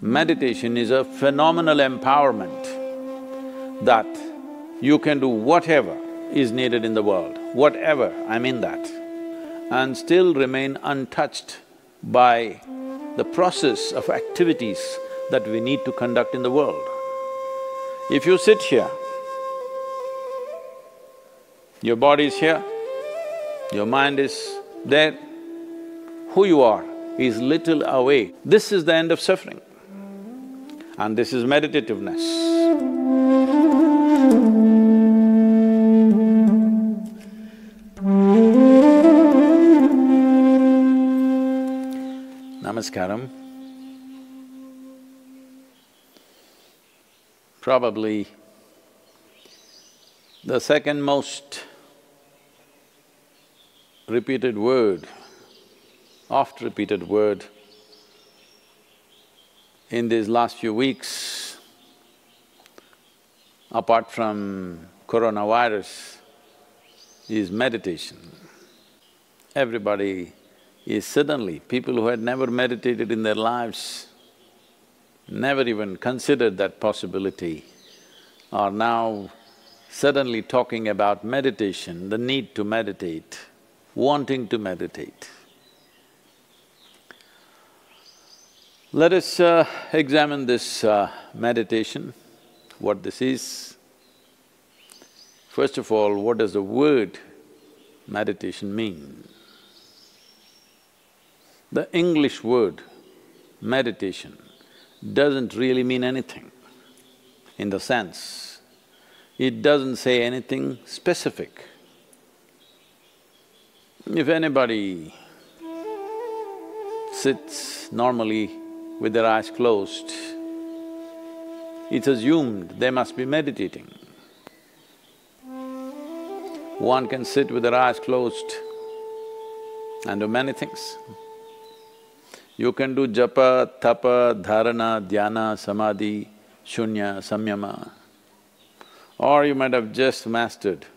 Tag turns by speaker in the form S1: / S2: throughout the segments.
S1: Meditation is a phenomenal empowerment that you can do whatever is needed in the world, whatever, I mean that, and still remain untouched by the process of activities that we need to conduct in the world. If you sit here, your body is here, your mind is there, who you are is little away. This is the end of suffering, and this is meditativeness. Namaskaram. Probably the second most repeated word, oft-repeated word in these last few weeks, apart from coronavirus, is meditation. Everybody is suddenly, people who had never meditated in their lives, never even considered that possibility, are now suddenly talking about meditation, the need to meditate, wanting to meditate. Let us examine this meditation, what this is. First of all, what does the word meditation mean? The English word meditation doesn't really mean anything, in the sense, it doesn't say anything specific. If anybody sits normally with their eyes closed, it's assumed they must be meditating. One can sit with their eyes closed and do many things. You can do japa, tapa, dharana, dhyana, samadhi, shunya, samyama, or you might have just mastered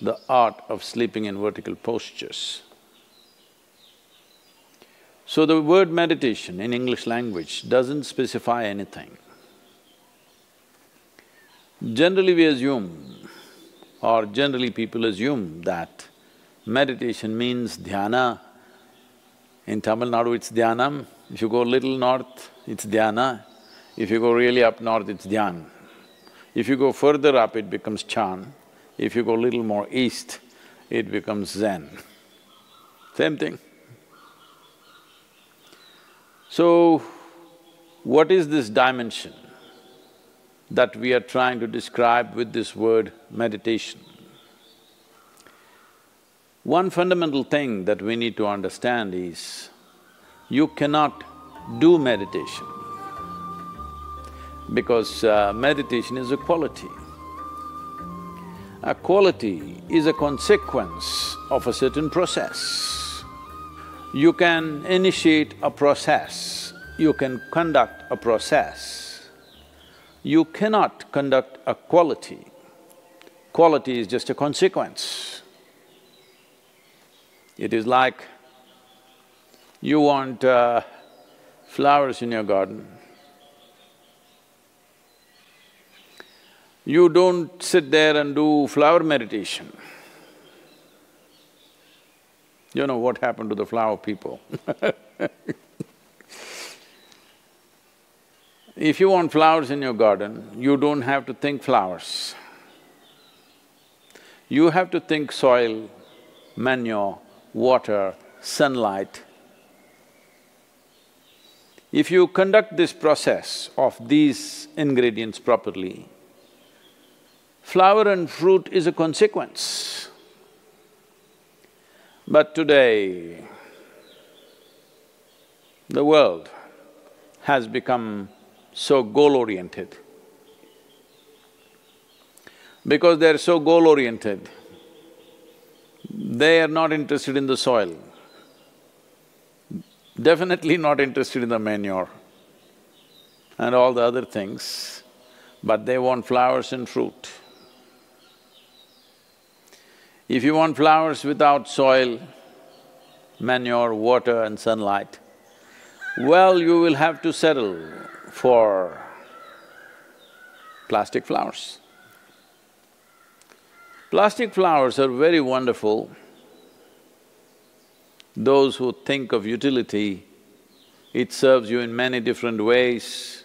S1: the art of sleeping in vertical postures. So the word meditation in English language doesn't specify anything. Generally we assume, or generally people assume that meditation means dhyana. In Tamil Nadu it's dhyanam, if you go little north it's dhyana, if you go really up north it's dhyan. If you go further up it becomes chan, if you go little more east it becomes zen. Same thing. So, what is this dimension that we are trying to describe with this word meditation? One fundamental thing that we need to understand is, you cannot do meditation because meditation is a quality. A quality is a consequence of a certain process. You can initiate a process, you can conduct a process. You cannot conduct a quality. Quality is just a consequence. It is like you want flowers in your garden. You don't sit there and do flower meditation. You know what happened to the flower people If you want flowers in your garden, you don't have to think flowers. You have to think soil, manure, water, sunlight. If you conduct this process of these ingredients properly, flower and fruit is a consequence. But today, the world has become so goal-oriented. Because they're so goal-oriented, they are not interested in the soil, definitely not interested in the manure and all the other things, but they want flowers and fruit. If you want flowers without soil, manure, water and sunlight, well, you will have to settle for plastic flowers. Plastic flowers are very wonderful. Those who think of utility, it serves you in many different ways.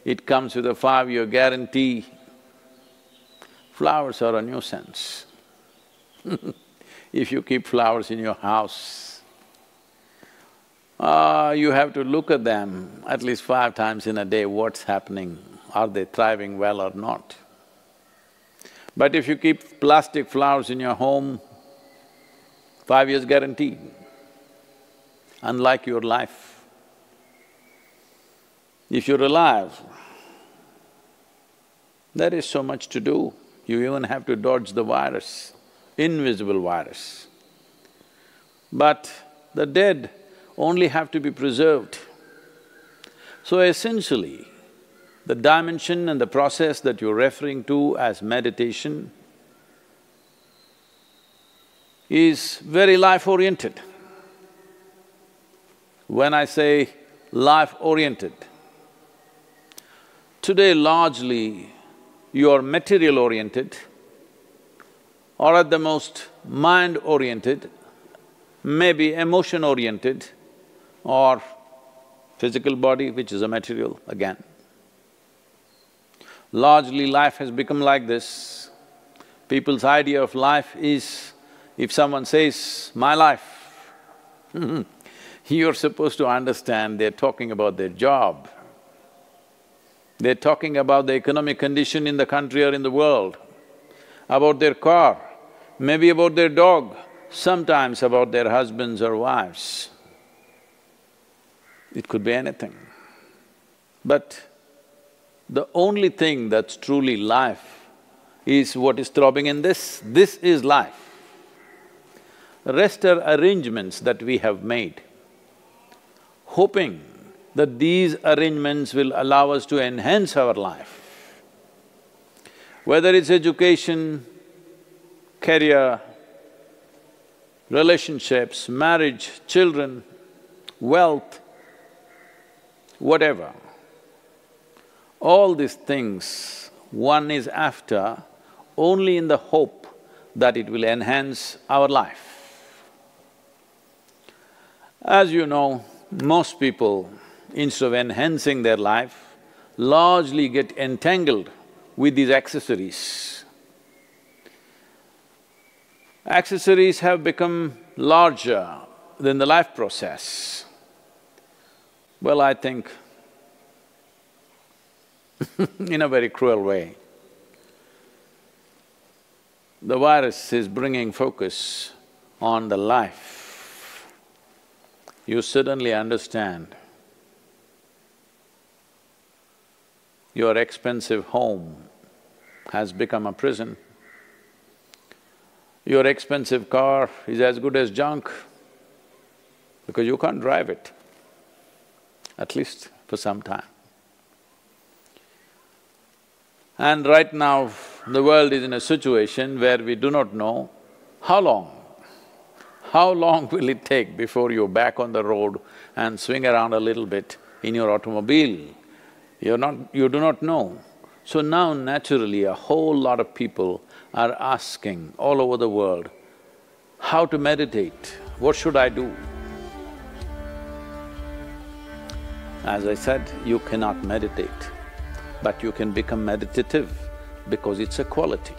S1: It comes with a 5-year guarantee. Flowers are a nuisance. If you keep flowers in your house, you have to look at them at least 5 times in a day, what's happening, are they thriving well or not. But if you keep plastic flowers in your home, 5 years guarantee, unlike your life. If you're alive, there is so much to do. You even have to dodge the virus, invisible virus. But the dead only have to be preserved. So essentially, the dimension and the process that you're referring to as meditation is very life-oriented. When I say life-oriented, today largely you're material-oriented or at the most mind-oriented, maybe emotion-oriented or physical body, which is a material again. Largely life has become like this. People's idea of life is, if someone says, "my life," you're supposed to understand they're talking about their job. They're talking about the economic condition in the country or in the world, about their car, maybe about their dog, sometimes about their husbands or wives. It could be anything. But the only thing that's truly life is what is throbbing in this. This is life. The rest are arrangements that we have made, hoping that these arrangements will allow us to enhance our life. Whether it's education, career, relationships, marriage, children, wealth, whatever. All these things one is after only in the hope that it will enhance our life. As you know, most people, instead of enhancing their life, largely get entangled with these accessories. Accessories have become larger than the life process. Well, I think in a very cruel way, the virus is bringing focus on the life. You suddenly understand your expensive home has become a prison. Your expensive car is as good as junk because you can't drive it, at least for some time. And right now, the world is in a situation where we do not know how long will it take before you're back on the road and swing around a little bit in your automobile. You do not know. So now naturally a whole lot of people are asking all over the world, how to meditate, what should I do? As I said, you cannot meditate, but you can become meditative because it's a quality.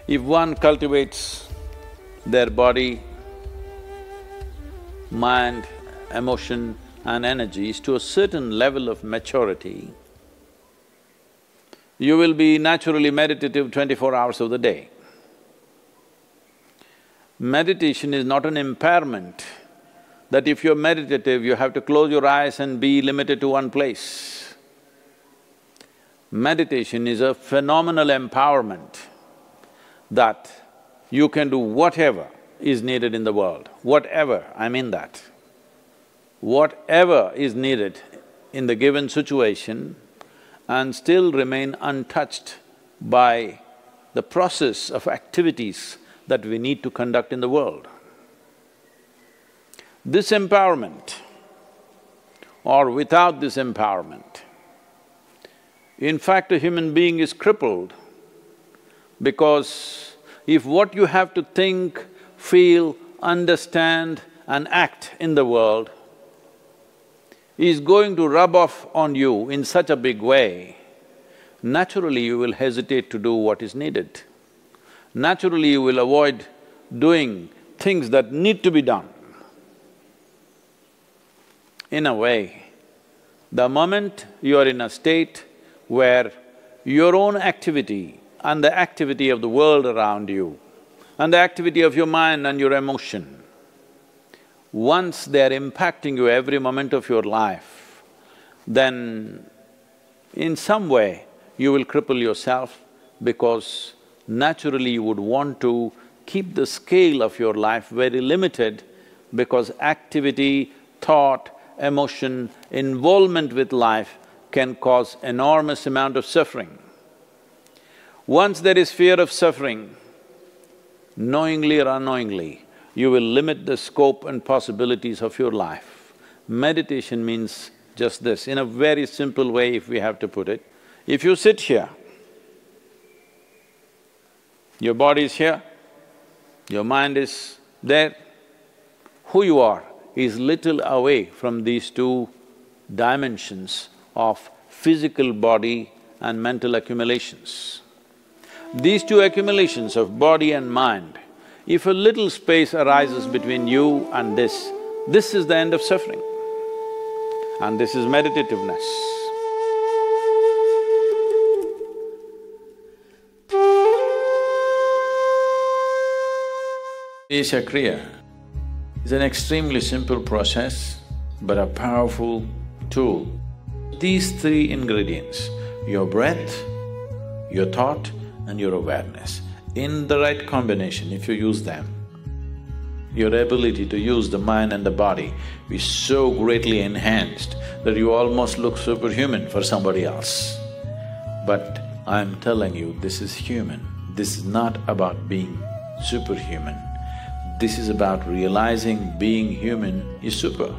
S1: If one cultivates their body, mind, emotion and energies to a certain level of maturity, you will be naturally meditative 24 hours of the day. Meditation is not an impairment that if you're meditative, you have to close your eyes and be limited to one place. Meditation is a phenomenal empowerment that you can do whatever is needed in the world, whatever, I mean that. Whatever is needed in the given situation and still remain untouched by the process of activities that we need to conduct in the world. This empowerment or without this empowerment. In fact, a human being is crippled because if what you have to think, feel, understand and act in the world is going to rub off on you in such a big way, naturally you will hesitate to do what is needed. Naturally you will avoid doing things that need to be done. In a way, the moment you are in a state where your own activity and the activity of the world around you and the activity of your mind and your emotion, once they are impacting you every moment of your life, then in some way you will cripple yourself because naturally you would want to keep the scale of your life very limited because activity, thought, emotion, involvement with life can cause enormous amount of suffering. Once there is fear of suffering, knowingly or unknowingly, you will limit the scope and possibilities of your life. Meditation means just this, in a very simple way if we have to put it. If you sit here, your body is here, your mind is there, who you are is little away from these two dimensions of physical body and mental accumulations. These two accumulations of body and mind, if a little space arises between you and this is the end of suffering. And this is meditativeness. Isha Kriya is an extremely simple process but a powerful tool. These three ingredients, your breath, your thought and your awareness, in the right combination, if you use them, your ability to use the mind and the body is so greatly enhanced that you almost look superhuman for somebody else. But I'm telling you, this is human. This is not about being superhuman. This is about realizing being human is super.